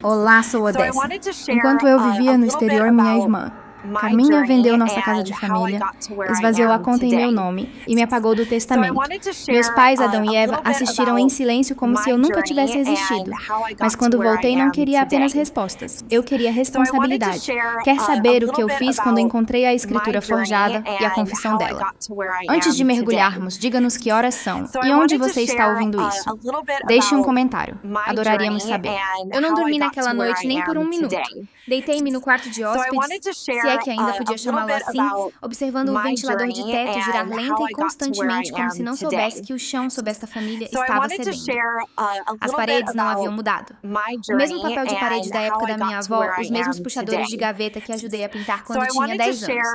Olá, sou Odessa. Enquanto eu vivia no exterior, minha irmã, Carminha, vendeu nossa casa de família, esvaziou a conta em meu nome e me apagou do testamento. Meus pais, Adão e Eva, assistiram em silêncio como se eu nunca tivesse existido. Mas quando voltei, não queria apenas respostas. Eu queria responsabilidade. Quer saber o que eu fiz quando encontrei a escritura forjada e a confissão dela? Antes de mergulharmos, diga-nos que horas são e onde você está ouvindo isso. Deixe um comentário. Adoraríamos saber. Eu não dormi naquela noite nem por um minuto. Deitei-me no quarto de hóspedes, se é que ainda podia chamá-lo assim, observando o ventilador de teto girar lenta e constantemente, como se não soubesse que o chão sob esta família estava cedendo. As paredes não haviam mudado. O mesmo papel de parede da época da minha avó, os mesmos puxadores de gaveta que ajudei a pintar quando tinha 10 anos.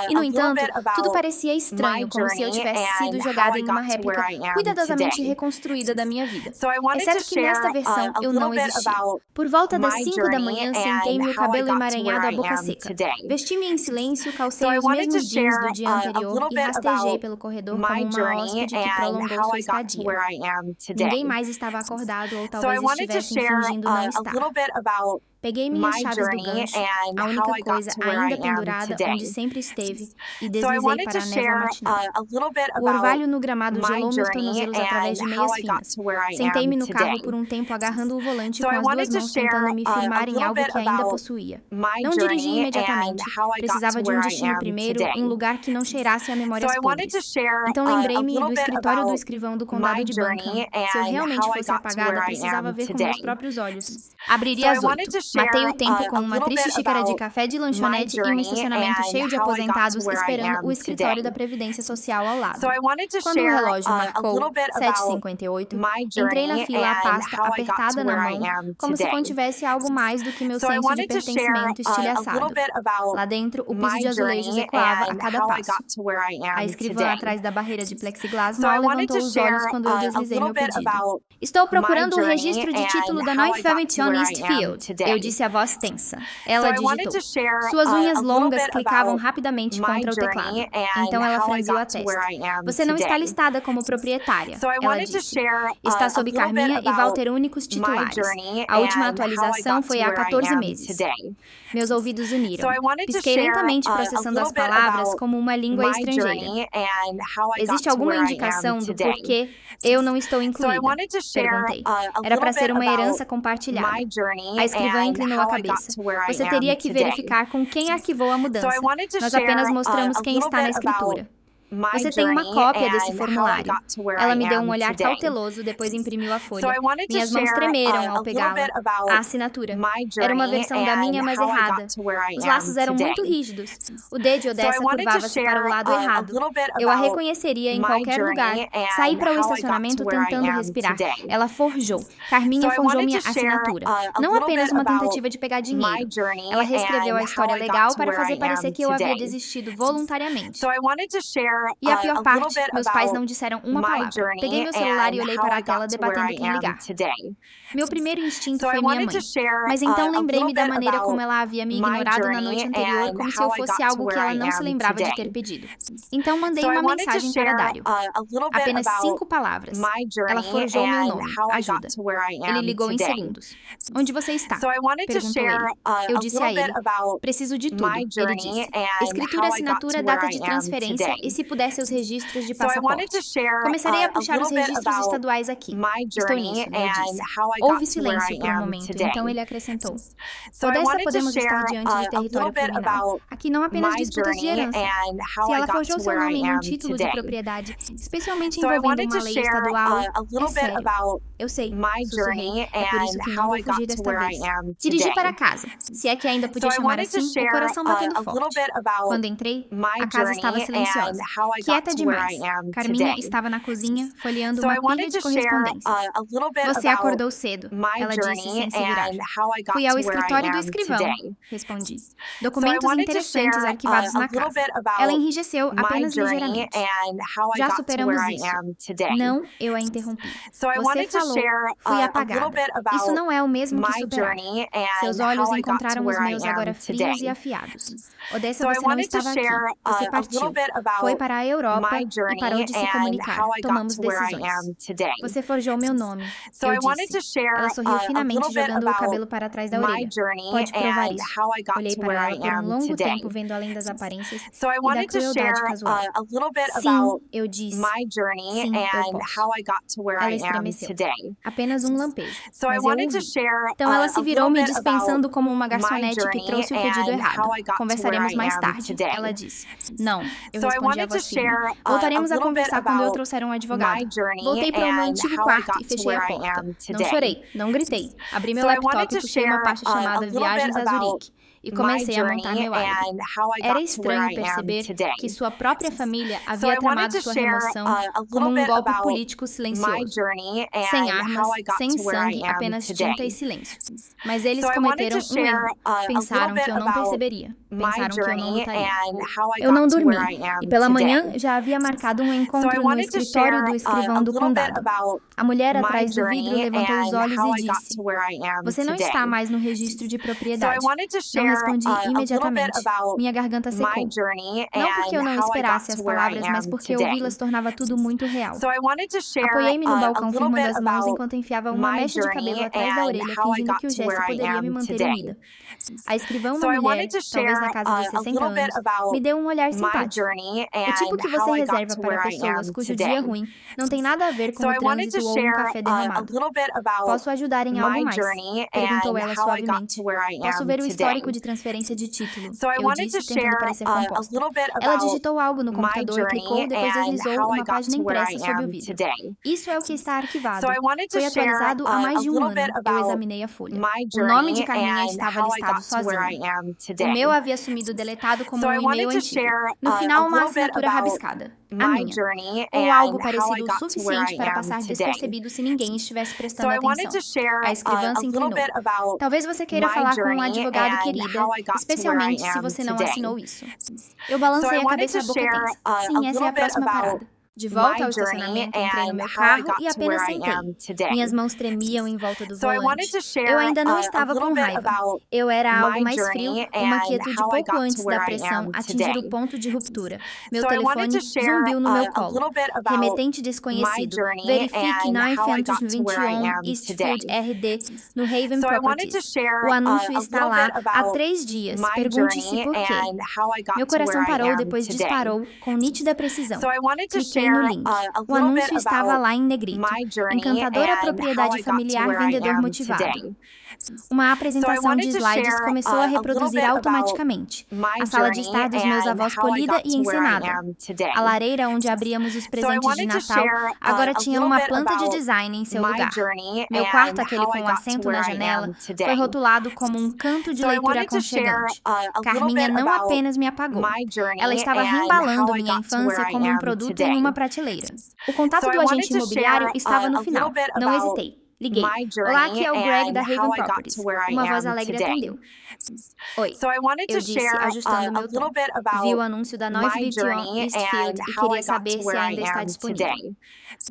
E, no entanto, tudo parecia estranho, como se eu tivesse sido jogada em uma réplica cuidadosamente reconstruída da minha vida. Exceto que nesta versão eu não existia. Por volta das 5 da manhã, sentei-me o cabelo emaranhado à boca seca. Vesti-me em silêncio, calcei os mesmos jeans do dia anterior e rastejei pelo corredor como uma hóspede que prolongou sua estadia. Ninguém mais estava acordado ou talvez estivessem fingindo não estar. Peguei minhas chaves do gancho, a única coisa ainda pendurada onde sempre esteve, e deslizei para a névoa matinal. O orvalho no gramado gelou meus tornozelos através de meias finas. Sentei-me no carro por um tempo agarrando o volante com as duas mãos tentando me firmar em algo que ainda possuía. Não dirigi imediatamente. Precisava de um destino primeiro, um lugar que não cheirasse a memórias podres. Então lembrei-me do escritório do escrivão do condado de Buncombe. Se eu realmente fosse apagada, precisava ver com meus próprios olhos. Abriria às 8. Matei o tempo com uma triste xícara de café de lanchonete e um estacionamento cheio de aposentados esperando o escritório da Previdência Social ao lado. Quando o relógio marcou 7h58, entrei na fila, a pasta apertada na mão, como se contivesse algo mais do que meu senso de pertencimento estilhaçado. Lá dentro, o piso de azulejos ecoava a cada passo. A escrivã atrás da barreira de plexiglas mal levantou os olhos quando eu deslizei meu pedido. Estou procurando o registro de título da Neue Vermietung Eastfield. Eu disse a voz tensa. Ela digitou. Suas unhas longas clicavam rapidamente contra o teclado. Então ela franziu a testa. Você não está listada como proprietária, ela disse. Está sob Carminha e Walter únicos titulares. A última atualização foi há 14 meses. Meus ouvidos uniram. Pisquei lentamente processando as palavras como uma língua estrangeira. Existe alguma indicação do porquê eu não estou incluída? Perguntei. Era para ser uma herança compartilhada. A escrivã inclinou a cabeça. Você teria que verificar com quem arquivou a mudança. Nós apenas mostramos quem está na escritura. Você tem uma cópia desse formulário. Ela me deu um olhar cauteloso, depois imprimiu a folha. Minhas mãos tremeram ao pegá-la. A assinatura. Era uma versão da minha, mas errada. Os laços eram muito rígidos. O D de Odessa curvava-se para o lado errado. Eu a reconheceria em qualquer lugar. Saí para o estacionamento tentando respirar. Ela forjou. Carminha forjou minha assinatura. Não apenas uma tentativa de pegar dinheiro. Ela reescreveu a história legal para fazer parecer que eu havia desistido voluntariamente. E a pior parte, meus pais não disseram uma palavra. Peguei meu celular e olhei para a tela debatendo quem ligar. Meu primeiro instinto foi minha mãe. Mas então lembrei-me da maneira como ela havia me ignorado na noite anterior, como se eu fosse algo que ela não se lembrava de ter pedido. Então mandei uma mensagem para Dário. Apenas 5 palavras. Ela forjou meu nome. Ajuda. Ele ligou em segundos. Onde você está? Perguntou ele. Eu disse a ele. Preciso de tudo. Ele disse. Escritura, assinatura, data de transferência e se puder seus registros de passaporte. Começarei a puxar os registros estaduais aqui. Estou nisso, eu disse. Houve silêncio por um momento, então ele acrescentou. Odessa, podemos estar diante de território criminal. Aqui não apenas disputas de herança. Se ela forjou seu nome em um título de propriedade, especialmente envolvendo uma lei estadual, é sério. Eu sei, sussurrei. É por isso que não vou fugir desta vez. Dirigi para casa. Se é que ainda podia chamar assim, o coração batendo forte. Quando entrei, a casa estava silenciosa. Quieta demais. Carminha estava na cozinha, folheando uma pilha de correspondência. Você acordou cedo, ela disse sem se virar. Fui ao escritório do escrivão, respondi. Documentos interessantes arquivados na casa. Ela enrijeceu apenas ligeiramente. Já superamos isso. Não, eu a interrompi. Você falou, fui apagada. Isso não é o mesmo que superar. Seus olhos encontraram os meus agora frios e afiados. Odessa, você não estava aqui. Você partiu. Foi para a Europa e parou de se comunicar. Tomamos decisões. Você forjou meu nome. Eu disse. Ela sorriu finamente, jogando o cabelo para trás da orelha. Pode provar isso. Olhei para ela por um longo tempo, vendo além das aparências e da crueldade casual. Sim, eu disse. Sim, eu posso. Ela estremeceu. Apenas um lampejo. Mas eu ouvi. Então ela se virou, me dispensando como uma garçonete que trouxe o pedido errado. Conversaremos mais tarde, ela disse. Não, eu respondi a voz firme. Voltaremos a conversar quando eu trouxer um advogado. Voltei para o meu antigo quarto e fechei a porta. Não chorei, não gritei. Abri meu laptop e puxei uma pasta chamada Viagens a Zurique. E comecei a montar meu álibi. Era estranho perceber que sua própria família havia tramado sua remoção como um golpe político silencioso. Sem armas, sem sangue, apenas tinta e silêncio. Mas eles cometeram um erro. Pensaram que eu não perceberia. Pensaram que eu não lutaria. Eu não dormi. E pela manhã já havia marcado um encontro no escritório do escrivão do condado. A mulher atrás do vidro levantou os olhos e disse: Você não está mais no registro de propriedade. Eu respondi imediatamente. Minha garganta secou. Não porque eu não esperasse as palavras, mas porque ouvi-las tornava tudo muito real. Apoiei-me no balcão firmando as mãos enquanto enfiava uma mecha de cabelo atrás da orelha, fingindo que o gesto poderia me manter unida. A escrivã, uma mulher, talvez na casa dos 60 anos, me deu um olhar simpático. O tipo que você reserva para pessoas cujo dia ruim não tem nada a ver com o trânsito ou um café derramado. Posso ajudar em algo mais? Perguntou ela suavemente. Posso ver o histórico de transferência de título? Eu disse, tentando parecer composta. Ela digitou algo no computador, clicou, depois deslizou uma página impressa sob o vidro. Isso é o que está arquivado. Foi atualizado há mais de um ano. Eu examinei a folha. O nome de Carminha estava listado sozinho. O meu havia sumido deletado como um e-mail antigo. No final, uma assinatura rabiscada. A minha. Ou algo parecido o suficiente para passar despercebido se ninguém estivesse prestando atenção. A escrivã se inclinou. Talvez você queira falar com um advogado, querida, especialmente se você não assinou isso. Eu balancei a cabeça, a boca tensa. Sim, essa é a próxima parada. De volta ao estacionamento, entrei no meu carro e apenas sentei. Minhas mãos tremiam em volta do volante. Eu ainda não estava com raiva. Eu era algo mais frio, uma quietude pouco antes da pressão atingir o ponto de ruptura. Meu telefone zumbiu no meu colo. Remetente desconhecido. Verifique 921 Eastfield RD no Haven Properties. O anúncio está lá há 3 dias. Pergunte-se por quê. Meu coração parou, depois disparou com nítida precisão. Cliquei no link. O anúncio estava lá em negrito. Encantadora propriedade familiar, vendedor motivado. Uma apresentação de slides começou a reproduzir automaticamente. A sala de estar dos meus avós polida e encenada. A lareira onde abríamos os presentes de Natal agora tinha uma planta de design em seu lugar. Meu quarto, aquele com o assento na janela, foi rotulado como um canto de leitura aconchegante. Carminha não apenas me apagou. Ela estava reembalando minha infância como um produto em uma prateleira. O contato do agente imobiliário estava no final. Não hesitei. Liguei. Olá, aqui é o Greg da Haven Properties. Uma voz alegre atendeu. Oi, eu disse, ajustando meu tom. Vi o anúncio da 921 Eastfield e queria saber se ainda está disponível.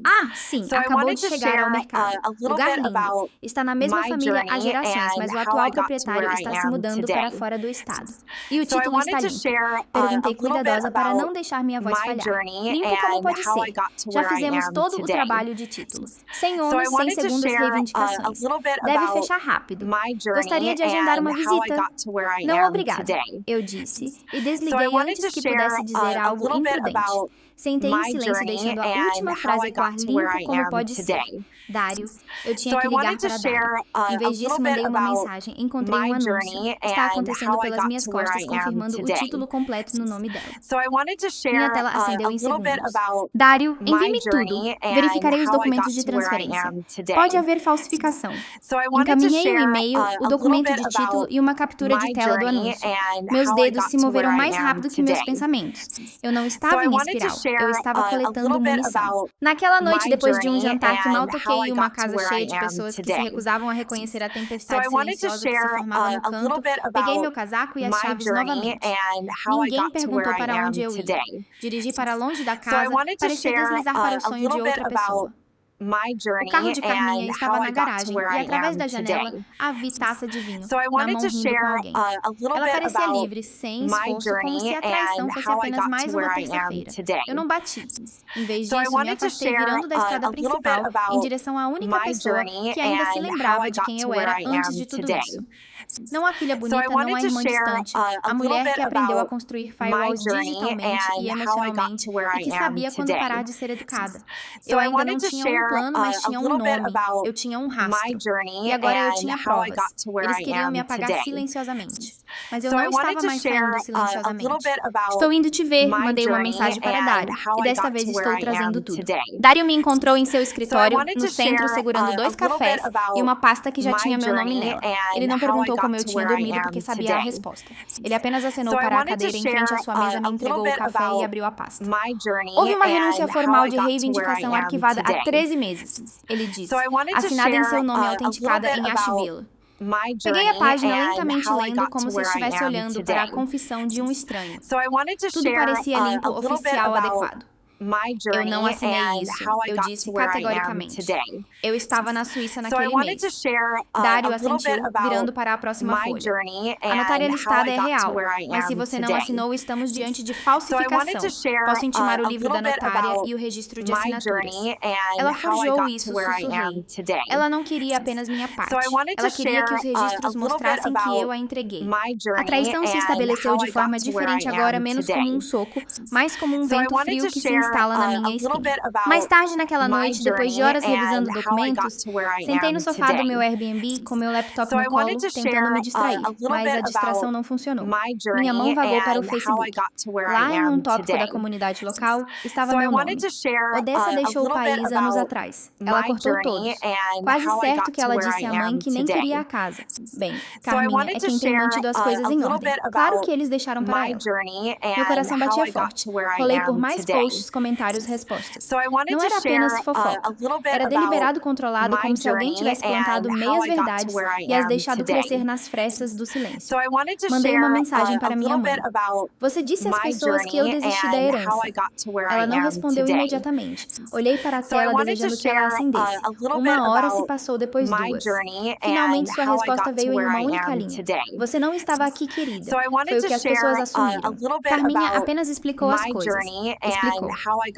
Ah, sim, acabou de chegar ao mercado. Lugar lindo. Está na mesma família há gerações, mas o atual proprietário está se mudando para fora do estado. E o título está limpo. Perguntei cuidadosa para não deixar minha voz falhar. Limpo como pode ser. Já fizemos todo o trabalho de título. Sem ônus, sem segundas reivindicações. Deve fechar rápido. Gostaria de agendar uma visita. Não, obrigada, eu disse, e desliguei antes que pudesse dizer algo imprudente. Sentei em silêncio, deixando a última frase ecoar limpo como pode ser. Dário, eu tinha que ligar para Dário. Em vez disso, mandei uma mensagem. Encontrei um anúncio. Está acontecendo pelas minhas costas, confirmando o título completo no nome dela. Minha tela acendeu em segundos. Dário, envie-me tudo. Verificarei os documentos de transferência. Pode haver falsificação. Encaminhei o e-mail, o documento de título e uma captura de tela do anúncio. Meus dedos se moveram mais rápido que meus pensamentos. Eu não estava em espiral. Eu estava coletando munição. Naquela noite, depois de um jantar que mal toquei e uma casa cheia de pessoas que se recusavam a reconhecer a tempestade silenciosa que se formava no canto, peguei meu casaco e as chaves novamente. Ninguém perguntou para onde eu ia. Dirigi para longe da casa, parecia deslizar para o sonho de outra pessoa. O carro de Carminha estava na garagem e, através da janela, a vi taça de vinho, na mão rindo com alguém. Ela parecia livre, sem esforço, como se a traição fosse apenas mais uma terça-feira. Eu não bati. Em vez disso, me afastei virando da estrada principal em direção à única pessoa que ainda se lembrava de quem eu era antes de tudo isso. Não a filha bonita, não a irmã distante, a mulher que aprendeu a construir firewalls digitalmente e emocionalmente e que sabia quando parar de ser educada. Eu ainda não tinha um plano, mas tinha um nome, eu tinha um rastro. E agora eu tinha provas. Eles queriam me apagar silenciosamente. Mas eu não estava mais saindo silenciosamente. Estou indo te ver, mandei uma mensagem para Dário, e desta vez estou trazendo tudo. Dário me encontrou em seu escritório, no centro, segurando 2 cafés e uma pasta que já tinha meu nome nela. Ele não perguntou como eu tinha dormido porque sabia a resposta. Ele apenas acenou para a cadeira em frente à sua mesa, me entregou o café e abriu a pasta. Houve uma renúncia formal de reivindicação arquivada há 13 meses, ele disse, assinada em seu nome e autenticada em Asheville. Peguei a página lentamente lendo como se estivesse olhando para a confissão de um estranho. Tudo parecia limpo, oficial, adequado. Eu não assinei isso, eu disse categoricamente. Eu estava na Suíça naquele mês. Dário assentiu, virando para a próxima folha. A notária listada é real, mas se você não assinou, estamos diante de falsificação. Posso intimar o livro da notária e o registro de assinaturas. Ela forjou isso, sussurrei. Ela não queria apenas minha parte. Ela queria que os registros mostrassem que eu a entreguei. A traição se estabeleceu de forma diferente agora, menos como um soco, mais como um vento frio que se instala na minha espinha. Mais tarde naquela noite, depois de horas revisando documentos, sentei no sofá do meu Airbnb com meu laptop no colo, tentando me distrair, mas a distração não funcionou. Minha mão vagou para o Facebook. Lá, em um tópico da comunidade local, estava meu nome. Odessa deixou o país anos atrás. Ela cortou todos. Quase certo que ela disse à mãe que nem queria a casa. Bem, Carminha é quem tem mantido as coisas em ordem. Claro que eles deixaram para ela. Meu coração batia forte. Rolei por mais posts, comentários, respostas. Não era apenas fofoca. Era deliberado, controlado, como se alguém tivesse plantado meias verdades e as deixado crescer nas frestas do silêncio. Mandei uma mensagem para minha mãe. Você disse às pessoas que eu desisti da herança. Ela não respondeu imediatamente. Olhei para a tela desejando que ela acendesse. 1 hora se passou depois 2. Finalmente sua resposta veio em uma única linha. Você não estava aqui, querida. Foi o que as pessoas assumiram. Carminha apenas explicou as coisas. Explicou.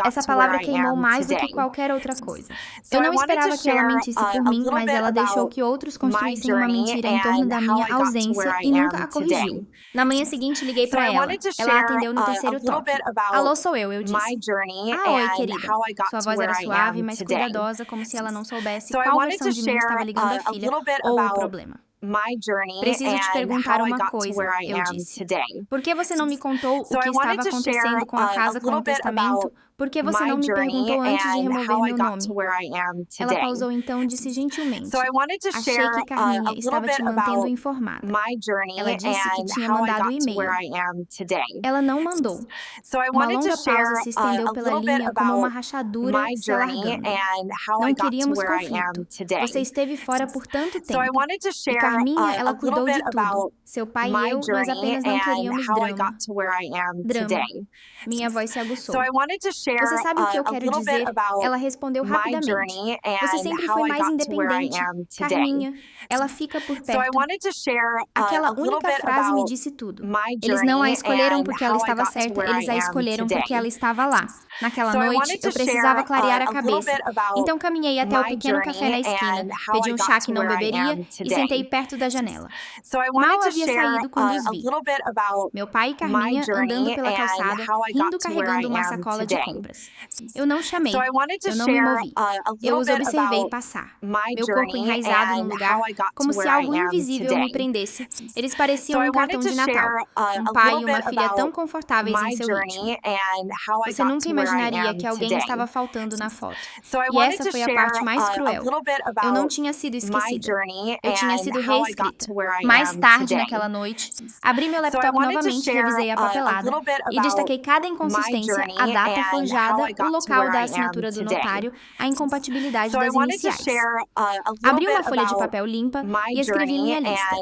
Essa palavra queimou mais do que qualquer outra coisa. Eu não esperava que ela mentisse por mim, mas ela deixou que outros construíssem uma mentira em torno da minha ausência e nunca a corrigiu. Na manhã seguinte, liguei para ela. Ela atendeu no terceiro toque. Alô, sou eu disse. Ah, oi, querida. Sua voz era suave, mas cuidadosa, como se ela não soubesse qual versão de mim estava ligando a filha ou o problema. Preciso te perguntar uma coisa, eu disse. Por que você não me contou o que estava acontecendo com a casa com o testamento? Por que você não me perguntou antes de remover meu nome? Ela pausou então e disse gentilmente. Achei que Carminha estava te mantendo informada. Ela disse que tinha mandado o e-mail. Ela não mandou. Uma longa pausa se estendeu pela linha como uma rachadura se alargando. Não queríamos conflito. Você esteve fora por tanto tempo. E Carminha, ela cuidou de tudo. Seu pai e eu, nós apenas não queríamos drama. Drama. Minha voz se aguçou. Você sabe o que eu quero dizer? Ela respondeu rapidamente. Você sempre foi mais independente. Carminha, ela fica por perto. Aquela única frase me disse tudo. Eles não a escolheram porque ela estava certa, eles a escolheram porque ela estava lá. Naquela noite, eu precisava clarear a cabeça. Então caminhei até o pequeno café na esquina, pedi um chá que não beberia e sentei perto da janela. Mal havia saído quando os vi. Meu pai e Carminha andando pela calçada, rindo carregando uma sacola de compras. Eu não chamei, eu não me movi. Eu os observei passar. Meu corpo enraizado num lugar, como se algo invisível me prendesse. Eles pareciam um cartão de Natal. Um pai e uma filha tão confortáveis em seu ritmo. Você nunca imaginaria que alguém estava faltando na foto. E essa foi a parte mais cruel. Eu não tinha sido esquecida. Eu tinha sido reescrita. Mais tarde naquela noite, abri meu laptop novamente, revisei a papelada e destaquei cada inconsistência, a data forjada, o local da assinatura do notário, a incompatibilidade das iniciais. Abri uma folha de papel limpa e escrevi minha lista.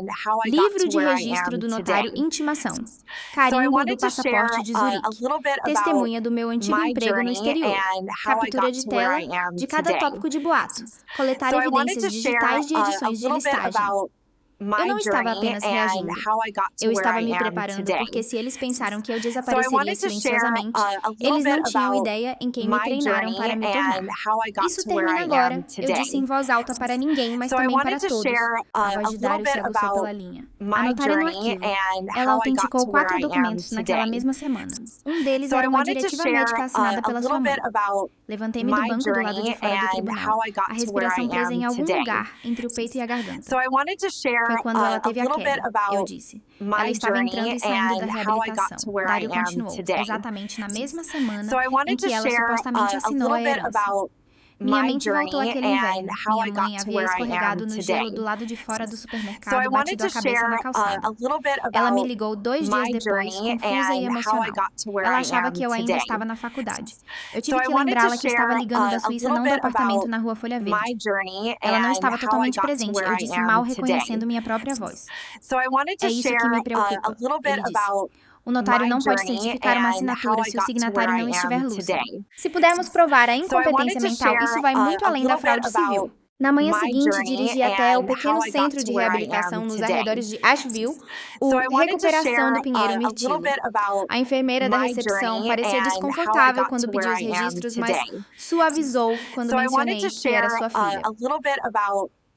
Livro de registro do notário, intimação. Carimbo do passaporte de Zurique. Testemunha do meu antigo emprego. emprego no exterior, captura de tela de cada tópico de boato, coletar evidências digitais de edições de listagem. Eu não estava apenas reagindo. Eu estava me preparando porque se eles pensaram que eu desapareceria silenciosamente, eles não tinham ideia em quem me treinaram para me tornar. Isso termina agora, eu disse em voz alta para ninguém, mas também para todos. A voz de Dario se aguçou pela linha. Anotaram no arquivo. Ela autenticou 4 documentos naquela mesma semana. Um deles era uma diretiva médica assinada pela sua mãe. Levantei-me do banco do lado de fora do tribunal, a respiração presa em algum lugar entre o peito e a garganta. Foi quando ela teve a queda, eu disse. Ela estava entrando e saindo da reabilitação. Dario continuou, exatamente na mesma semana em que ela supostamente assinou a herança. Minha mente voltou àquele inverno. Minha mãe havia escorregado no gelo do lado de fora do supermercado, batido a cabeça na calçada. Ela me ligou 2 dias depois, confusa e emocional. Ela achava que eu ainda estava na faculdade. Eu tive que lembrá-la que estava ligando da Suíça, não do apartamento na Rua Folha Verde. Ela não estava totalmente presente, eu disse mal, reconhecendo minha própria voz. É isso que me preocupa, ele disse. O notário não pode certificar uma assinatura se o signatário não estiver lúcido. Se pudermos provar a incompetência mental, isso vai muito além da fraude civil. Na manhã seguinte, dirigi até o pequeno centro de reabilitação nos arredores de Asheville, o Recuperação do Pinheiro Mirtilo. A enfermeira da recepção parecia desconfortável quando pediu os registros, mas suavizou quando mencionei que era sua filha.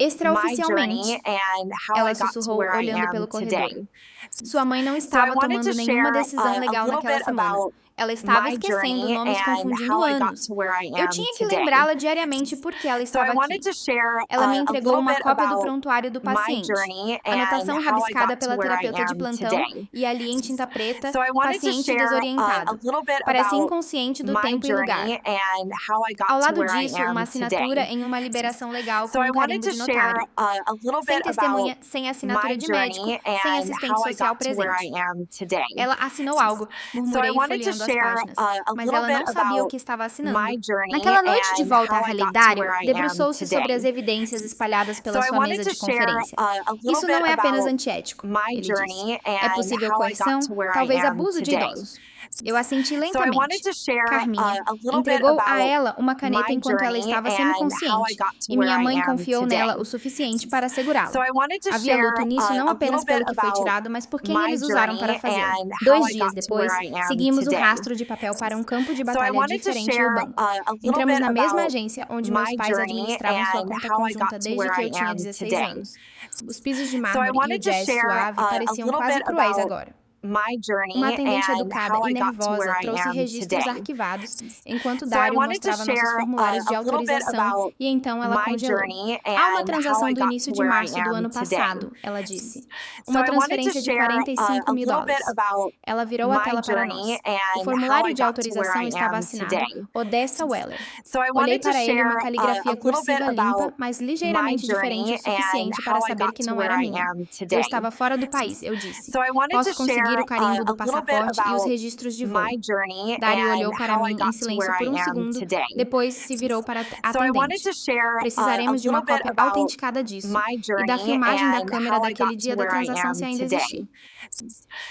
Extraoficialmente, ela sussurrou olhando pelo corredor. Sua mãe não estava tomando nenhuma decisão legal naquela semana. Ela estava esquecendo nomes, confundindo anos. Eu tinha que lembrá-la diariamente porque ela estava aqui. Ela me entregou uma cópia do prontuário do paciente, anotação rabiscada pela terapeuta de plantão e ali em tinta preta, paciente desorientado. Parece inconsciente do tempo e lugar. Ao lado disso, uma assinatura em uma liberação legal com um carimbo de notário. Sem testemunha, sem assinatura de médico, sem assistente social presente. Ela assinou algo, murmurei folheando as páginas, mas ela não sabia o que estava assinando. Naquela noite de volta à realidade, debruçou-se sobre as evidências espalhadas pela sua mesa de conferência. Isso não é apenas antiético, ele disse. É possível coerção, talvez abuso de idosos. Eu assenti lentamente. Carminha entregou a ela uma caneta enquanto ela estava semiconsciente, e minha mãe confiou nela o suficiente para assegurá-la. Havia luto nisso não apenas pelo que foi tirado, mas por quem eles usaram para fazê-lo. 2 dias depois, seguimos o rastro de papel para um campo de batalha diferente no banco. Entramos na mesma agência onde meus pais administravam sua conta conjunta desde que eu tinha 16 anos. Os pisos de mármore e o jazz suave pareciam quase cruéis agora. Uma atendente educada e nervosa trouxe registros arquivados, enquanto Dario mostrava nossos formulários de autorização e então ela congelou. Há uma transação do início de março do ano passado, ela disse. Uma transferência de $45 mil. Ela virou a tela para nós. O formulário de autorização estava assinado Odessa Weller. Olhei para ele uma caligrafia cursiva limpa, mas ligeiramente diferente o suficiente para saber que não era minha. Eu estava fora do país, eu disse. Posso conseguir o carimbo do passaporte e os registros de voo. Dario olhou para mim em silêncio por um segundo, depois se virou para a atendente. Precisaremos de uma cópia autenticada disso e da filmagem da câmera daquele dia da transação se ainda existir.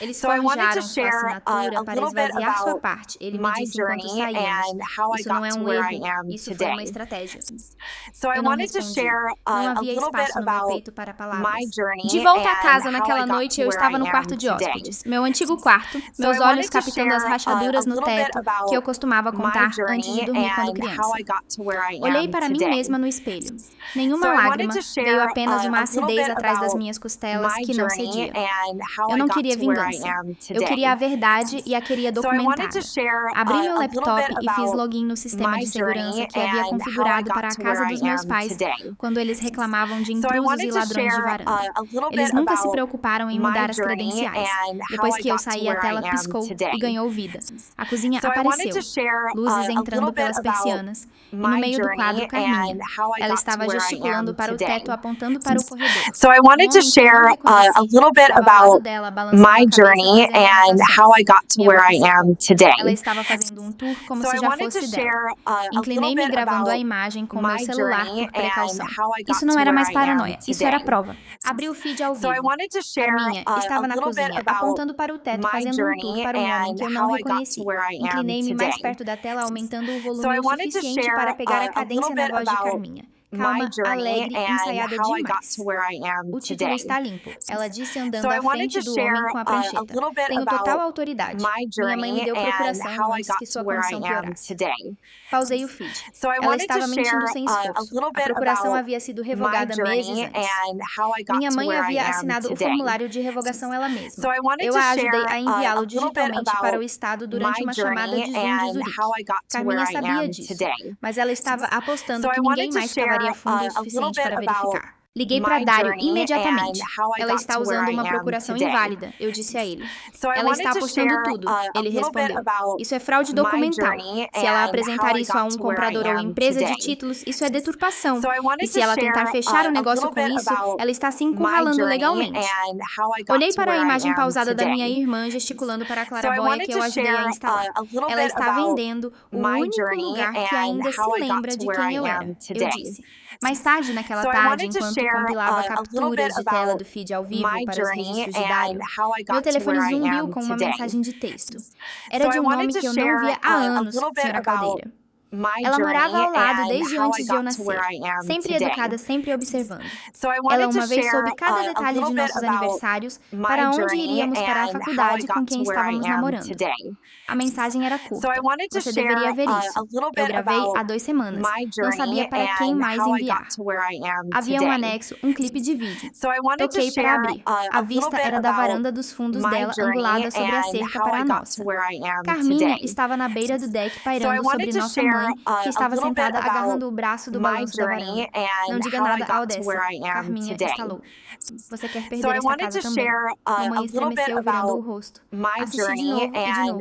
Eles forjaram sua assinatura para esvaziar sua parte, ele me disse enquanto saíamos. Isso não é um erro, isso foi uma estratégia. Eu não respondi. Não havia espaço no meu peito para palavras. De volta a casa naquela noite, eu estava no quarto de hóspedes. Meu antigo quarto, meus olhos captando as rachaduras no teto que eu costumava contar antes de dormir quando criança. Olhei para mim mesma no espelho. Nenhuma lágrima, veio apenas uma acidez atrás das minhas costelas que não cedia. Eu não queria vingança. Eu queria a verdade e a queria documentada. Abri meu laptop e fiz login no sistema de segurança que havia configurado para a casa dos meus pais quando eles reclamavam de intrusos e ladrões de varanda. Eles nunca se preocuparam em mudar as credenciais. Depois que eu saí, a tela piscou e ganhou vida. A cozinha apareceu, luzes entrando pelas persianas, e no meio do quadro, Carminha. Ela estava gesticulando para o teto, apontando para o corredor. So I wanted to share a little bit about my journey and how I got to where I am today. Ela estava fazendo um tour como se já fosse dela. Inclinei-me gravando a imagem com meu celular por precaução. Isso não era mais paranoia, isso era prova. Abri o feed ao vivo. Carminha estava na cozinha, apontando Apontando para o teto, fazendo um tour para um homem que eu não reconheci. Inclinei-me mais perto da tela, aumentando o volume o suficiente para pegar a cadência na voz de Carminha. Calma, alegre, ensaiada demais. O título está limpo, ela disse andando à frente do homem com a prancheta. Tenho total autoridade. Minha mãe me deu procuração antes que sua condição piorasse. Pausei o feed. Ela estava mentindo sem esforço. A procuração havia sido revogada meses antes. Minha mãe havia assinado o formulário de revogação ela mesma. Eu a ajudei a enviá-lo digitalmente para o estado durante uma chamada de Zoom de Zurique. Carminha sabia disso, mas ela estava apostando que ninguém mais cavaria fundo o suficiente para verificar. Liguei para Dário imediatamente. Ela está usando uma procuração inválida, eu disse a ele. Ela está apostando tudo, ele respondeu. Isso é fraude documental. Se ela apresentar isso a um comprador ou empresa de títulos, isso é deturpação. E se ela tentar fechar o negócio com isso, ela está se encurralando legalmente. Olhei para a imagem pausada da minha irmã gesticulando para a claraboia que eu ajudei a instalar. Ela está vendendo o único lugar que ainda se lembra de quem eu era, eu disse. Mais tarde, naquela tarde, enquanto compilava capturas de tela do feed ao vivo para os registros de Dário, meu telefone zumbiu com uma mensagem de texto. Era de um nome que eu não via há anos, Sra. Caldeira. Ela morava ao lado desde antes de eu nascer, sempre educada, sempre observando. Ela uma vez soube cada detalhe de nossos aniversários, para onde iríamos para a faculdade com quem estávamos namorando. A mensagem era curta. Você deveria ver isso. Eu gravei há 2 semanas. Não sabia para quem mais enviar. Havia um anexo, um clipe de vídeo. Toquei para abrir. A vista era da varanda dos fundos dela, angulada sobre a cerca para a nossa. Carminha estava na beira do deck, pairando sobre nossa mãe, que estava sentada agarrando o braço do balanço da varanda. Não diga nada ao Odessa. Carminha estalou. Você quer perder esta casa também. Mamãe estremeceu virando o rosto. Assisti de novo e de novo.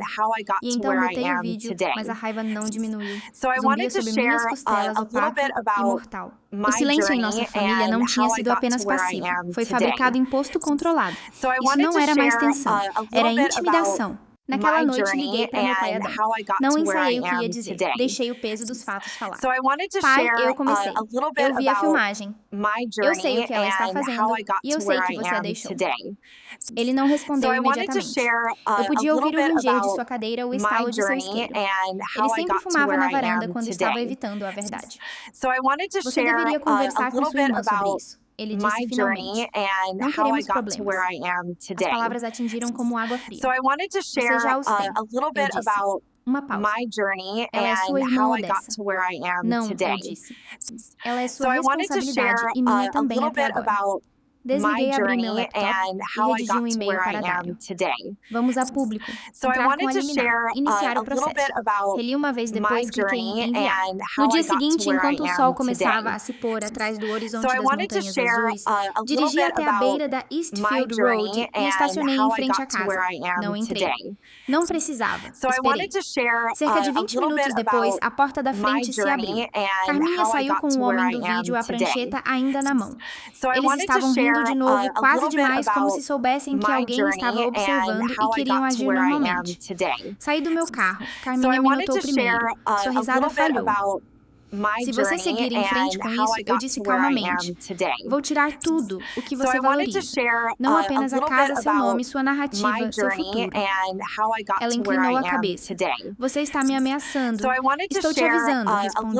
E então botei o vídeo, mas a raiva não diminuiu. Zumbia sobre minhas costelas o papo imortal. O silêncio em nossa família não tinha sido apenas passivo. Foi fabricado em posto controlado. Isso não era mais tensão, era intimidação. Naquela noite, liguei para meu pai Adão. Não ensaiei o que ia dizer. Deixei o peso dos fatos falar. Pai, eu comecei. Eu vi a filmagem. Eu sei o que ela está fazendo e eu sei que você a deixou. Ele não respondeu imediatamente. Eu podia ouvir o ranger de sua cadeira ou o estalo de seu isqueiro. Ele sempre fumava na varanda quando estava evitando a verdade. Você deveria conversar com sua irmã sobre isso. Ele disse finalmente. Não queremos problemas. As palavras atingiram como água fria. Você já os tem. Eu disse. Uma pausa. Ela é sua irmã Odessa. Não, eu disse. Ela é sua responsabilidade e minha também até agora. Desliguei, abri meu laptop e redigi um e-mail para Dário. Vamos a público. Entrar com a liminar. Iniciar o processo. Reli uma vez depois, cliquei em enviar. No dia seguinte, enquanto o sol começava a se pôr atrás do horizonte das montanhas azuis, dirigi até a beira da Eastfield Road e estacionei em frente à casa. Não entrei. Não precisava. Esperei. Cerca de 20 minutos depois, a porta da frente se abriu. Carminha saiu com o homem do vídeo, a prancheta ainda na mão. Eles estavam rindo de novo, quase demais, como se soubessem que alguém estava observando e queriam agir normalmente. Saí do meu carro. Carminha me notou primeiro. Sua risada falhou. Se você seguir em frente com isso, eu disse calmamente, vou tirar tudo o que você valoriza. Não apenas a casa, seu nome, sua narrativa, seu futuro. Ela inclinou a cabeça. Você está me ameaçando. Estou te avisando, respondi.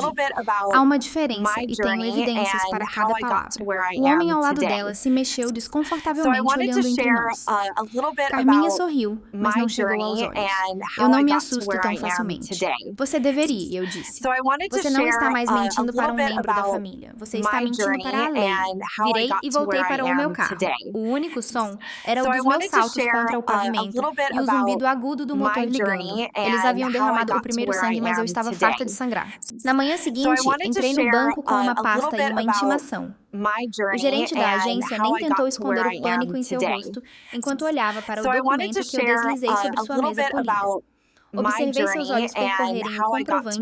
Há uma diferença e tenho evidências para cada palavra. O homem ao lado dela se mexeu desconfortavelmente olhando entre nós. Carminha sorriu, mas não chegou aos olhos. Eu não me assusto tão facilmente. Você deveria, eu disse. Você não está mais mentindo para um membro da família. Você está mentindo para a lei. Virei e voltei para o meu carro. O único som era o dos meus saltos contra o pavimento e o zumbido agudo do motor ligando. Eles haviam derramado o primeiro sangue, mas eu estava farta de sangrar. Na manhã seguinte, entrei no banco com uma pasta e uma intimação. O gerente da agência nem tentou esconder o pânico em seu rosto enquanto olhava para o documento que eu deslizei sobre sua mesa polida. Observei seus olhos percorrerem um comprovante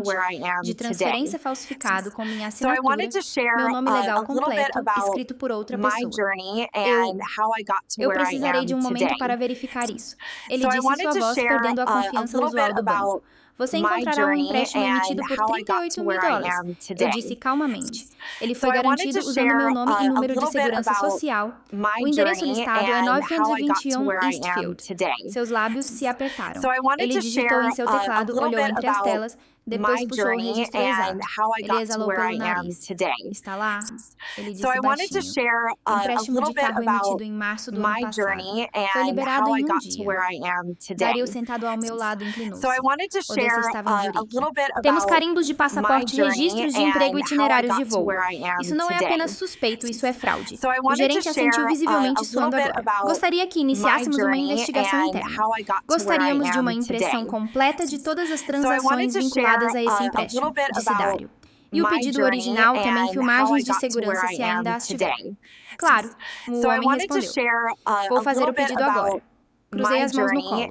de transferência falsificado com minha assinatura, meu nome legal completo, escrito por outra pessoa. Eu precisarei de um momento para verificar isso. Ele disse em sua voz, perdendo a confiança usual do banco. Você encontrará um empréstimo emitido por $38.000. Eu disse calmamente. Ele foi garantido usando meu nome e número de segurança social. O endereço listado é 921 Eastfield. Seus lábios se apertaram. Ele digitou em seu teclado, olhou entre as telas, depois puxou o registro exato. Ele exalou pelo nariz. Está lá. Ele disse baixinho. Empréstimo de carro emitido em março do ano passado. Foi liberado em um dia. Daryl, sentado ao meu lado, inclinou-se. Odessa estava em Zurique. Temos carimbos de passaporte, registros de emprego e itinerários de voo. Isso não é apenas suspeito, isso é fraude. O gerente assentiu visivelmente suando agora. Gostaria que iniciássemos uma investigação interna. Gostaríamos de uma impressão completa de todas as transações vinculadas a esse empréstimo, disse Daryl. E o pedido original também filmagens de segurança se ainda as tiver. Claro, o homem respondeu. Vou fazer o pedido agora. Cruzei as mãos no colo.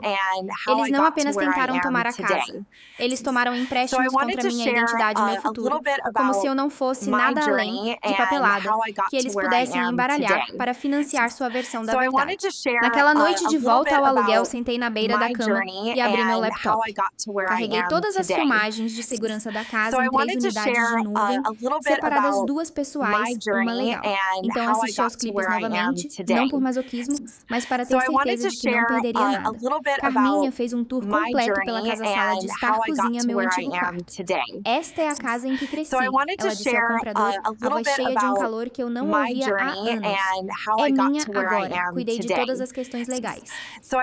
Eles não apenas tentaram tomar a casa. Eles tomaram empréstimos contra minha identidade e meu futuro, como se eu não fosse nada além de papelada que eles pudessem embaralhar para financiar sua versão da verdade. Naquela noite de volta ao aluguel, sentei na beira da cama e abri meu laptop. Carreguei todas as filmagens de segurança da casa em 3 unidades de nuvem, separadas 2 pessoais, uma legal. Então assisti aos clipes novamente, não por masoquismo, mas para ter certeza de que não perderia nada. Carminha fez um tour completo pela casa-sala de estar, cozinha, meu antigo quarto. Esta é a casa em que cresci, ela disse ao comprador, a voz cheia de um calor que eu não ouvia há anos. É minha agora, cuidei de todas as questões legais.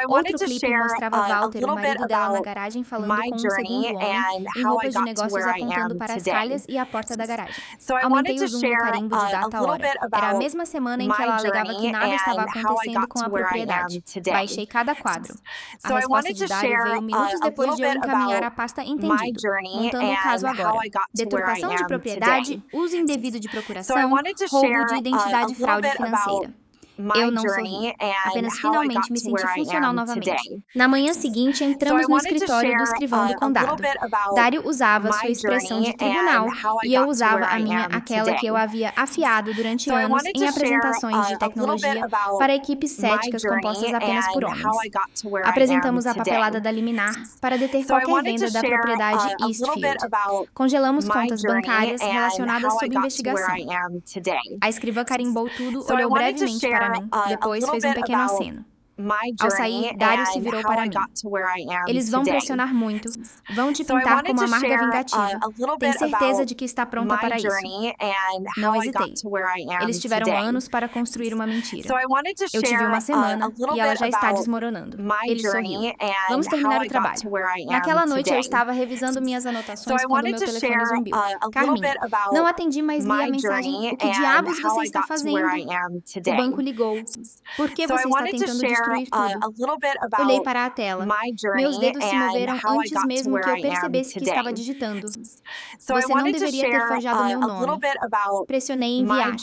Outro clipe mostrava Walter, o marido dela, na garagem, falando com um segundo homem, em roupas de negócios apontando para as calhas e a porta da garagem. Aumentei o zoom no carimbo de data hora. Era a mesma semana em que ela alegava que nada estava acontecendo com a propriedade. Baixei cada quadro. A resposta de Daryl veio minutos depois de eu encaminhar a pasta Entendido, montando o caso agora. Deturpação de propriedade, uso indevido de procuração, roubo de identidade e fraude financeira. Eu não sorri, apenas finalmente me senti funcional novamente. Na manhã seguinte, entramos no escritório do escrivão do condado. Daryl usava sua expressão de tribunal e eu usava a minha, aquela que eu havia afiado durante anos em apresentações de tecnologia para equipes céticas compostas apenas por homens. Apresentamos a papelada da liminar para deter qualquer venda da propriedade Eastfield. Congelamos contas bancárias relacionadas sob investigação. A escrivã carimbou tudo, olhou brevemente para mim, depois fez um pequeno aceno. Ao sair, Daryl se virou para mim. Eles vão pressionar muito. Vão te pintar como amarga vingativa. Tem certeza de que está pronta para isso? Não hesitei. Eles tiveram anos para construir uma mentira. Eu tive uma semana e ela já está desmoronando. Ele sorriu. Vamos terminar o trabalho. Naquela noite eu estava revisando minhas anotações quando meu telefone zumbiu. Carminha, não atendi, mas li a mensagem. O que diabos você está fazendo? O banco ligou. Por que você está tentando destruir tudo? Olhei para a tela. Meus dedos se moveram antes mesmo que eu percebesse que estava digitando. Você não deveria ter forjado meu nome. Pressionei enviar.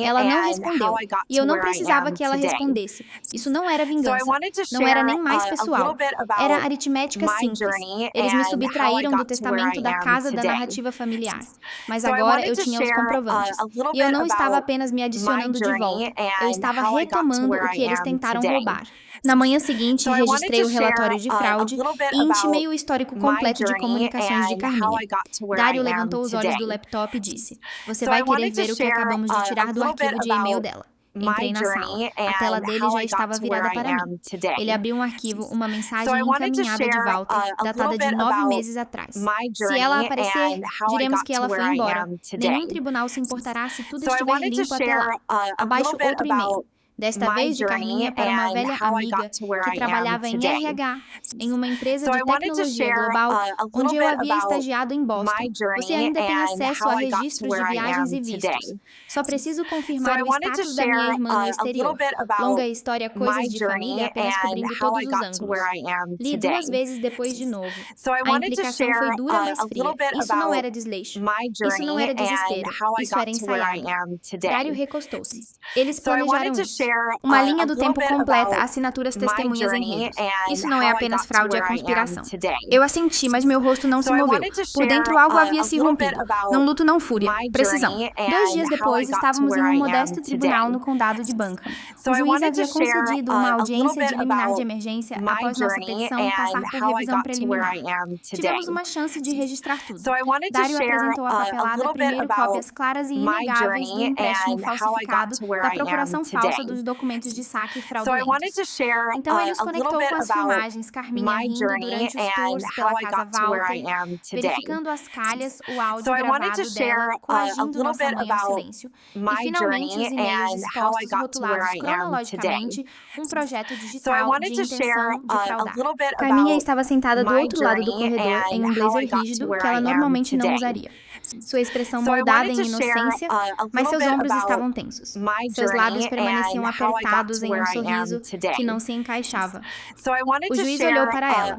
Ela não respondeu. E eu não precisava que ela respondesse. Isso não era vingança. Não era nem mais pessoal. Era aritmética simples. Eles me subtraíram do testamento da casa da narrativa familiar. Mas agora eu tinha os comprovantes. E eu não estava apenas me adicionando de volta. Eu estava retomando o que eles tentaram roubar. Na manhã seguinte, registrei o relatório de fraude e intimei o histórico completo de comunicações de Carminha. Daryl levantou os olhos do laptop e disse, você vai querer ver o que acabamos de tirar do arquivo de e-mail dela. Entrei na sala. A tela dele já estava virada para mim. Ele abriu um arquivo, uma mensagem encaminhada de Walter, datada de 9 meses atrás. Se ela aparecer, diremos que ela foi embora. Nenhum tribunal se importará se tudo estiver limpo até lá. Abaixo outro e-mail. Desta vez de Carminha para uma velha amiga que trabalhava em RH, em uma empresa de tecnologia global, onde eu havia estagiado em Boston. Você ainda tem acesso a registros de viagens e vistos. Só preciso confirmar o status da minha irmã no exterior. Longa história, coisas de família, apenas cobrindo todos os ângulos. Li 2 vezes depois de novo. A implicação foi dura, mas fria. Isso não era desleixo. Isso não era desespero. Isso era ensaiado. Daryl recostou-se. Eles planejaram isso. Uma linha do tempo completa assinaturas testemunhas em redes. Isso não é apenas fraude, é conspiração. Eu assenti, mas meu rosto não se moveu. Por dentro algo havia se rompido. Não luto, não fúria. Precisão. 2 dias depois, estávamos em um modesto tribunal no condado de Bankham. O juiz havia concedido uma audiência de liminar de emergência após nossa petição passar por revisão preliminar. Tivemos uma chance de registrar tudo. Dário apresentou à papelada primeiro cópias claras e inegáveis do empréstimo falsificado da procuração falsa dos documentos de saque fraudulentos. Então ele os conectou com as filmagens, Carminha rindo durante os tours pela casa Walter, verificando as calhas, o áudio gravado dela, coagindo nossa mãe ao silêncio, e finalmente os e-mails expostos rotulados cronologicamente, um projeto digital de intenção de fraudar. Carminha estava sentada do outro lado do corredor em um blazer rígido que ela normalmente não usaria. Sua expressão moldada em inocência, mas seus ombros estavam tensos. Seus lábios permaneciam apertados em um sorriso que não se encaixava. O juiz olhou para ela.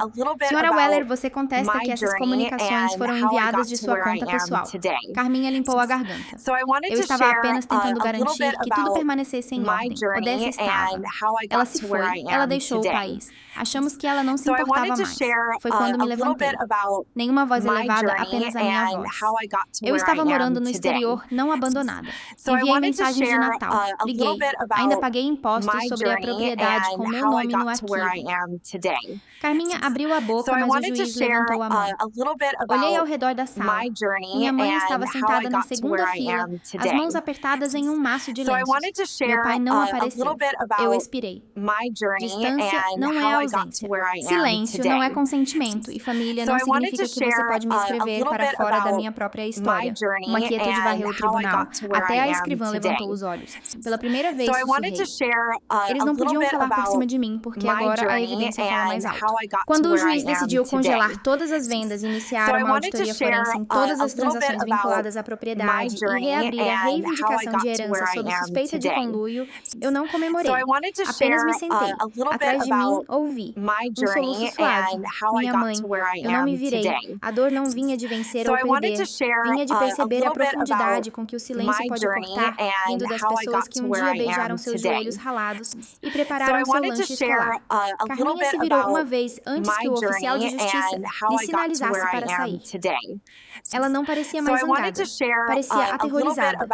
Senhora Weller, você contesta que essas comunicações foram enviadas de sua conta pessoal. Carminha limpou a garganta. Eu estava apenas tentando garantir que tudo permanecesse em ordem. Odessa estava. Ela se foi. Ela deixou o país. Achamos que ela não se importava mais. Foi quando me levantei. Nenhuma voz elevada, apenas a minha voz. Eu estava morando no exterior, não abandonada. Enviei mensagens de Natal. Liguei. Ainda paguei impostos sobre a propriedade com meu nome no arquivo. Carminha abriu a boca, mas o juiz levantou a mão. Olhei ao redor da sala. Minha mãe estava sentada na segunda fila, as mãos apertadas em um maço de lenços. Meu pai não apareceu. Eu expirei. Distância não é ausência. Silêncio não é consentimento. E família não significa que você pode me escrever para fora da minha própria história. Uma quietude varreu o tribunal. Até a escrivã levantou os olhos. Pela primeira vez, sussurrei. Eles não podiam falar por cima de mim, porque agora a evidência fala mais alto. Quando o juiz decidiu congelar todas as vendas e iniciar uma auditoria forense em todas as transações vinculadas à propriedade e reabrir a reivindicação de herança sob suspeita de conluio, eu não comemorei. Apenas me sentei. Atrás de mim, ouvi um soluço suave. Minha mãe, eu não me virei. A dor não vinha de vencer ou perder. Vinha de perceber a profundidade com que o silêncio pode cortar, vindo das pessoas que um dia beijaram seus joelhos ralados e prepararam seu lanche escolar. Carminha se virou uma vez antes que o oficial de justiça lhe sinalizasse para sair. Ela não parecia mais zangada, parecia aterrorizada.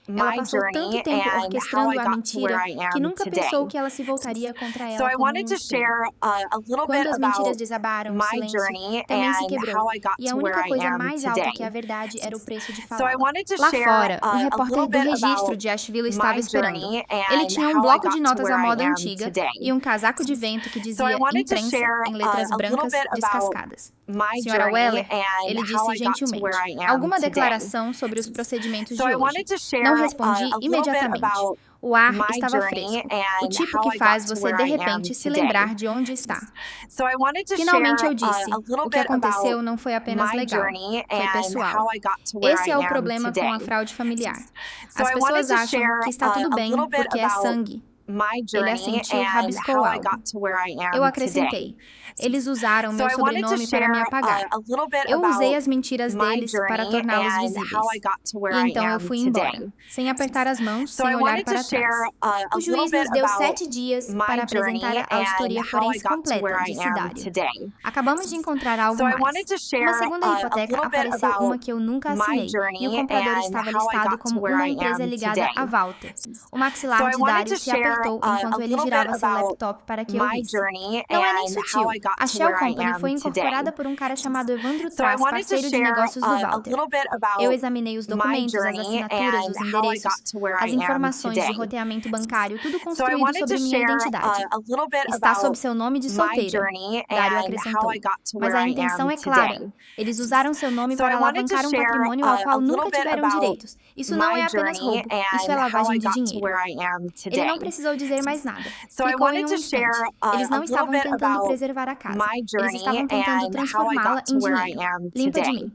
Ela passou tanto tempo orquestrando a mentira que nunca pensou que ela se voltaria contra ela como um espelho. Quando as mentiras desabaram, o silêncio também se quebrou, e a única coisa mais alta que a verdade era o preço de falar. Lá fora, um repórter do registro de Asheville estava esperando. Ele tinha um bloco de notas à moda antiga e um casaco de vento que dizia imprensa em letras brancas descascadas. Senhora Weller, ele disse gentilmente, alguma declaração sobre os procedimentos de hoje? Não respondi imediatamente. O ar estava fresco, o tipo que faz você, de repente, se lembrar de onde está. Finalmente eu disse, o que aconteceu não foi apenas legal, foi pessoal. Esse é o problema com a fraude familiar. As pessoas acham que está tudo bem porque é sangue. Ele assentiu, rabiscou algo. Eu acrescentei. Eles usaram meu sobrenome para me apagar. Eu usei as mentiras deles para torná-los visíveis. E então eu fui embora, sem apertar as mãos, sem olhar para trás. O juiz nos deu 7 dias para apresentar a auditoria forense completa, disse Dário. Acabamos de encontrar algo mais. Uma segunda hipoteca apareceu, uma que eu nunca assinei, e o comprador estava listado como uma empresa ligada a Walter. O maxilar de Dário se apertou enquanto ele girava seu laptop para que eu visse. Não é nem sutil. A Shell Company foi incorporada por um cara chamado Evandro Trass, parceiro de negócios do Walter. Eu examinei os documentos, as assinaturas, os endereços, as informações de roteamento bancário, tudo construído sobre minha identidade. Está sob seu nome de solteira, Dário acrescentou. Mas a intenção é clara. Eles usaram seu nome para alavancar um patrimônio ao qual nunca tiveram direitos. Isso não é apenas roubo, isso é lavagem de dinheiro. Ele não precisou dizer mais nada. Ficou em um instante. Eles não estavam tentando preservar a casa. Eles estavam tentando transformá-la em dinheiro. Limpa de mim.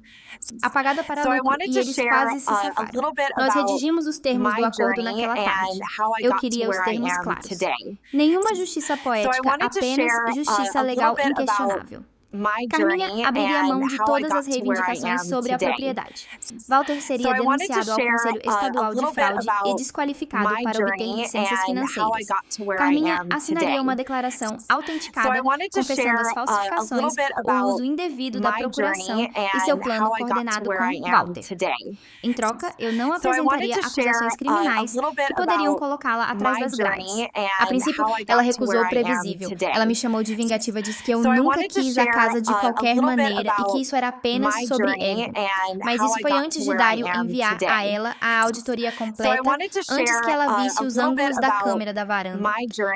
Apagada para lucro, e eles quase se safaram. Nós redigimos os termos do acordo naquela tarde. Eu queria os termos claros. Nenhuma justiça poética, apenas justiça legal inquestionável. Carminha abriria mão de todas as reivindicações sobre a propriedade. Walter seria denunciado ao Conselho Estadual de Fraude e desqualificado para obter licenças financeiras. Carminha assinaria uma declaração autenticada confessando as falsificações, o uso indevido da procuração e seu plano coordenado com Walter. Em troca, eu não apresentaria acusações criminais que poderiam colocá-la atrás das grades. A princípio, ela recusou o previsível. Ela me chamou de vingativa, disse que eu nunca quis a casa de qualquer maneira e que isso era apenas sobre ego. Mas isso foi antes de Dario enviar a ela a auditoria completa, antes que ela visse os ângulos da câmera da varanda,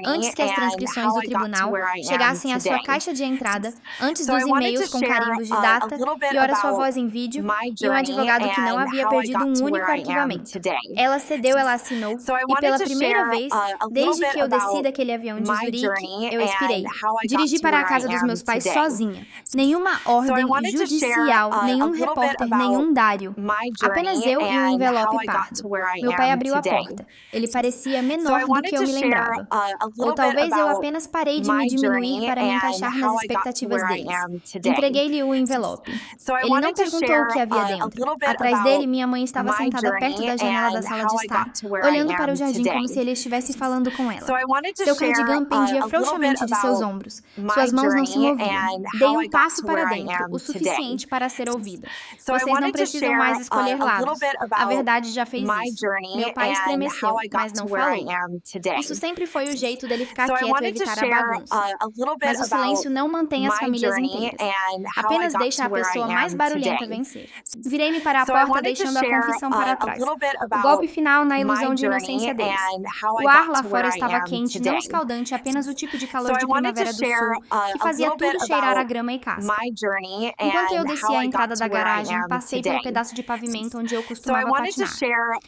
antes que as transcrições do tribunal chegassem à sua caixa de entrada, antes dos e-mails com carimbos de data e ora sua voz em vídeo e um advogado que não havia perdido um único arquivamento. Ela cedeu, ela assinou e pela primeira vez, desde que eu desci daquele avião de Zurique, eu expirei. Dirigi para a casa dos meus pais sozinha. Nenhuma ordem judicial, nenhum repórter, nenhum Dario. Apenas eu e um envelope pardo. Meu pai abriu a porta. Ele parecia menor do que eu me lembrava. Ou talvez eu apenas parei de me diminuir para me encaixar nas expectativas deles. Entreguei-lhe o envelope. Ele não perguntou o que havia dentro. Atrás dele, minha mãe estava sentada perto da janela da sala de estar, olhando para o jardim como se ele estivesse falando com ela. Seu cardigan pendia frouxamente de seus ombros. Suas mãos não se moviam. Dei um passo para dentro, o suficiente para ser ouvida. Vocês não precisam mais escolher lados. A verdade já fez isso. Meu pai estremeceu, mas não falou. Isso sempre foi o jeito dele ficar quieto e evitar a bagunça. Mas o silêncio não mantém as famílias inteiras. Apenas deixa a pessoa mais barulhenta vencer. Virei-me para a porta, deixando a confissão para trás. O golpe final na ilusão de inocência deles. O ar lá fora estava quente, não escaldante, apenas o tipo de calor de primavera do sul, que fazia tudo cheirar a grama e casca. Enquanto eu descia a entrada da garagem, passei pelo pedaço de pavimento onde eu costumava patinar.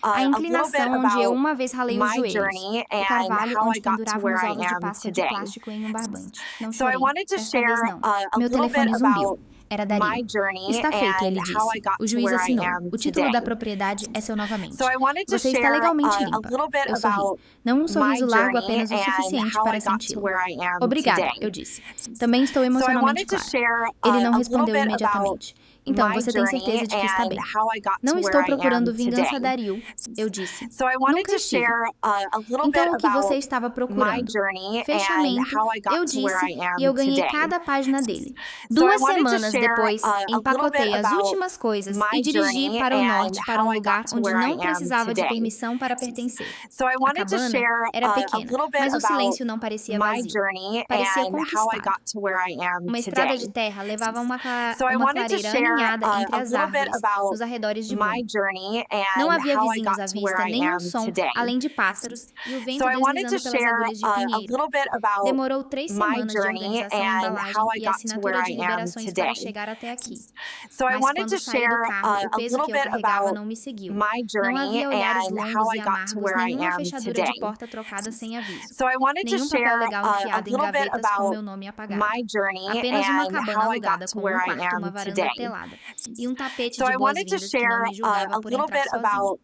A inclinação onde eu uma vez ralei os joelhos. O carvalho onde penduravam os ovos de Páscoa de plástico em um barbante. Não chorei, dessa vez não. Meu telefone zumbiu. Era Dario. Está feito, ele disse. O juiz assinou. O título da propriedade é seu novamente. Você está legalmente limpa. Eu sorri. Não um sorriso largo, apenas o suficiente para senti-lo. Obrigada, eu disse. Também estou emocionalmente clara. Ele não respondeu imediatamente. Então, você tem certeza de que está bem. Não estou procurando vingança, Dario, eu disse. Nunca estive. Então, o que você estava procurando? Fechamento, eu disse, e eu ganhei cada página dele. 2 semanas depois, empacotei as últimas coisas e dirigi para o norte, para um lugar onde não precisava de permissão para pertencer. A cabana era pequena, mas o silêncio não parecia vazio. Parecia conquistado. Uma estrada de terra levava uma clareira aninhada entre as árvores, nos arredores de Boone. Não havia vizinhos à vista, nem um som, além de pássaros, e o vento deslizando pelas agulhas de pinheiro. Demorou 3 semanas de organização, embalagem e assinatura de liberações para chegar até aqui. Mas quando saí do carro, o peso que eu carregava não me seguiu. Não havia olhares longos e amargos, nenhuma fechadura de porta trocada sem aviso. Nenhum papel legal enfiado em gavetas com meu nome apagado. Apenas uma cabana alugada com um quarto, uma varanda telada. E um tapete de boas-vindas que não me julgava por entrar sozinho.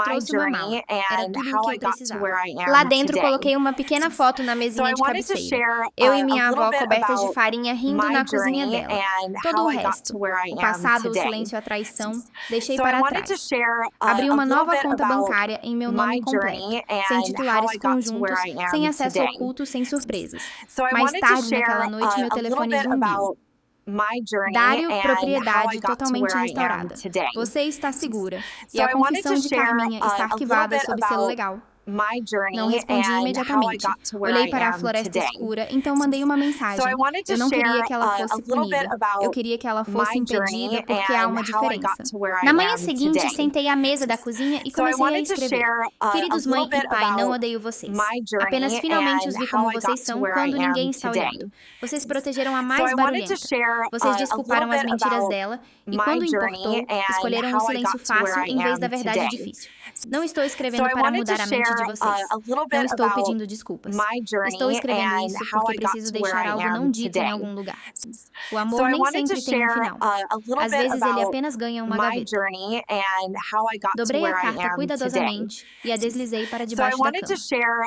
Trouxe uma mala. Era tudo o que eu precisava. Lá dentro, coloquei uma pequena foto na mesinha de cabeceira. Eu e minha avó cobertas de farinha rindo na cozinha dela. Todo o resto. O passado, o silêncio, a traição, deixei para trás. Abri uma nova conta bancária em meu nome completo, sem titulares conjuntos, sem acesso oculto, sem surpresas. Mais tarde, naquela noite, meu telefone zumbiu. Dario, propriedade totalmente restaurada. Você está segura. E a confissão de Carminha está arquivada sob selo legal. Não respondi imediatamente. Olhei para a floresta escura, então mandei uma mensagem. Eu não queria que ela fosse punida. Eu queria que ela fosse impedida porque há uma diferença. Na manhã seguinte, sentei à mesa da cozinha e comecei a escrever. Queridos mãe e pai, não odeio vocês. Apenas finalmente os vi como vocês são quando ninguém está olhando. Vocês protegeram a mais barulhenta. Vocês desculparam as mentiras dela e, quando importou, escolheram o silêncio fácil em vez da verdade difícil. Não estou escrevendo para mudar a mente de vocês. Não estou pedindo desculpas. Estou escrevendo isso porque preciso deixar algo não dito em algum lugar. O amor nem sempre tem um final. Às vezes ele apenas ganha uma gaveta. Dobrei a carta cuidadosamente e a deslizei para debaixo da cama.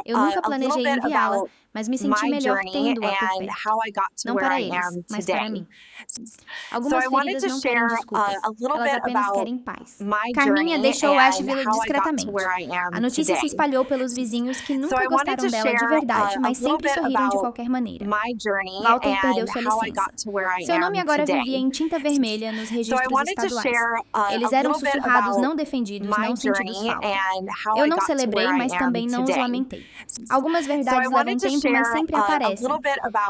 Eu nunca planejei enviá-la, mas me senti melhor tendo-a por perto. Não para eles, mas para mim. Algumas feridas não querem desculpas, elas apenas querem paz. Carminha deixou Asheville discretamente. A notícia se espalhou pelos vizinhos que nunca gostaram dela de verdade, mas sempre sorriram de qualquer maneira. Walter perdeu sua licença. Seu nome agora vivia em tinta vermelha nos registros estaduais. Eles eram sussurrados, não defendidos, não sentidos falta. Eu não celebrei, mas também não os lamentei. Algumas verdades levam tempo, mas sempre aparecem.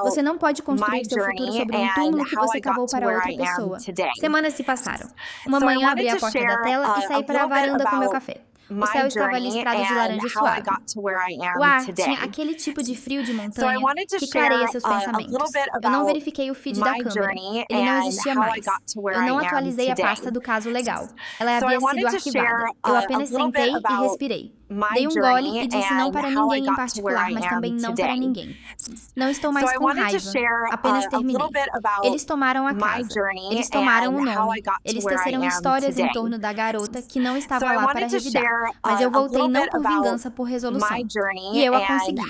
Você não pode construir seu futuro sobre um túmulo que você cavou para outra pessoa. Semanas se passaram. Uma manhã abri a porta da tela e saí para a varanda com meu café. O céu estava listrado de laranja suave. O ar tinha aquele tipo de frio de montanha que clareia seus pensamentos. Eu não verifiquei o feed da câmera. Ele não existia mais. Eu não atualizei a pasta do caso legal. Ela havia sido arquivada. Eu apenas sentei e respirei. Dei um gole e disse não para ninguém em particular, mas também não para ninguém. Não estou mais com raiva. Apenas terminei. Eles tomaram a casa. Eles tomaram o nome. Eles teceram histórias em torno da garota que não estava lá para revidar. Mas eu voltei não por vingança, por resolução. E eu a consegui.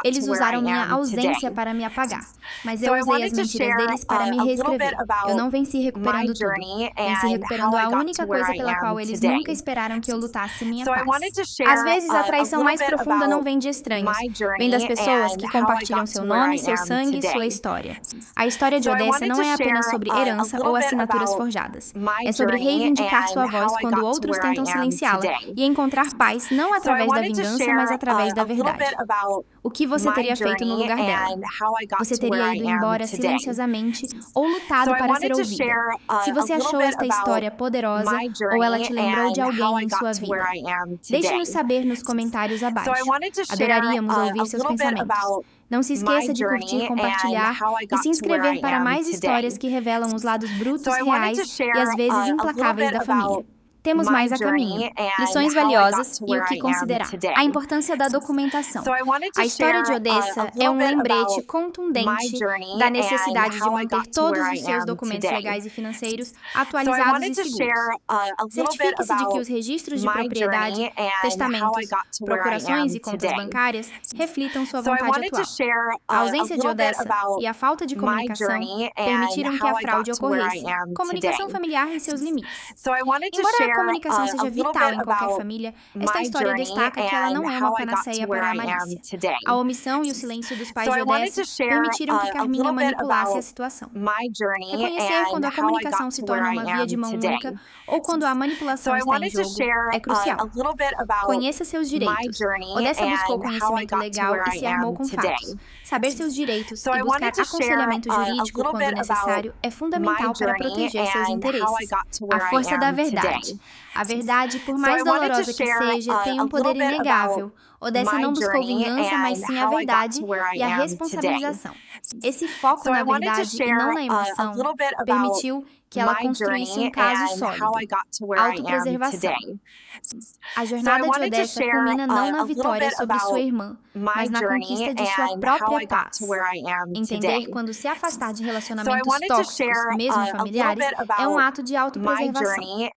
Eles usaram minha ausência para me apagar. Mas eu usei as mentiras deles para me reescrever. Eu não venci recuperando tudo. Venci recuperando a única coisa pela qual eles nunca esperaram que eu lutasse minha paz. Às vezes, a traição mais profunda não vem de estranhos. Vem das pessoas que compartilham seu nome, seu sangue e sua história. A história de Odessa não é apenas sobre herança ou assinaturas forjadas. É sobre reivindicar sua voz quando outros tentam silenciá-la e encontrar paz não através da vingança, mas através da verdade. O que você teria feito no lugar dela? Você teria ido embora silenciosamente ou lutado para ser ouvida? Se você achou esta história poderosa ou ela te lembrou de alguém em sua vida, deixe-nos saber nos comentários abaixo. Adoraríamos ouvir seus pensamentos. Não se esqueça de curtir, compartilhar e se inscrever para mais histórias que revelam os lados brutos, reais e às vezes implacáveis da família. Temos mais a caminho. Lições valiosas e o que considerar. A importância da documentação. A história de Odessa é um lembrete contundente da necessidade de manter todos os seus documentos legais e financeiros atualizados e seguros. Certifique-se de que os registros de propriedade, testamentos, procurações e contas bancárias reflitam sua vontade atual. A ausência de Odessa e a falta de comunicação permitiram que a fraude ocorresse. Comunicação familiar em seus limites. Embora a comunicação seja vital em qualquer família, esta história destaca que ela não é uma panaceia para a malícia. A omissão e o silêncio dos pais de Odessa permitiram que Carminha manipulasse a situação. Reconhecer quando a comunicação se torna uma via de mão única ou quando a manipulação está em jogo é crucial. Conheça seus direitos. Odessa buscou conhecimento legal e se armou com fatos. Saber seus direitos e buscar aconselhamento jurídico quando necessário é fundamental para proteger seus interesses. A força da verdade. A verdade, por mais dolorosa que seja, tem um poder inegável. Odessa não buscou vingança, mas sim a verdade e a responsabilização. Esse foco na verdade e não na emoção permitiu que ela construísse um caso sólido. Autopreservação. A jornada de Odessa culmina não na vitória sobre sua irmã, mas na conquista de sua própria paz. Entender quando se afastar de relacionamentos tóxicos, mesmo familiares, é um ato de autopreservação.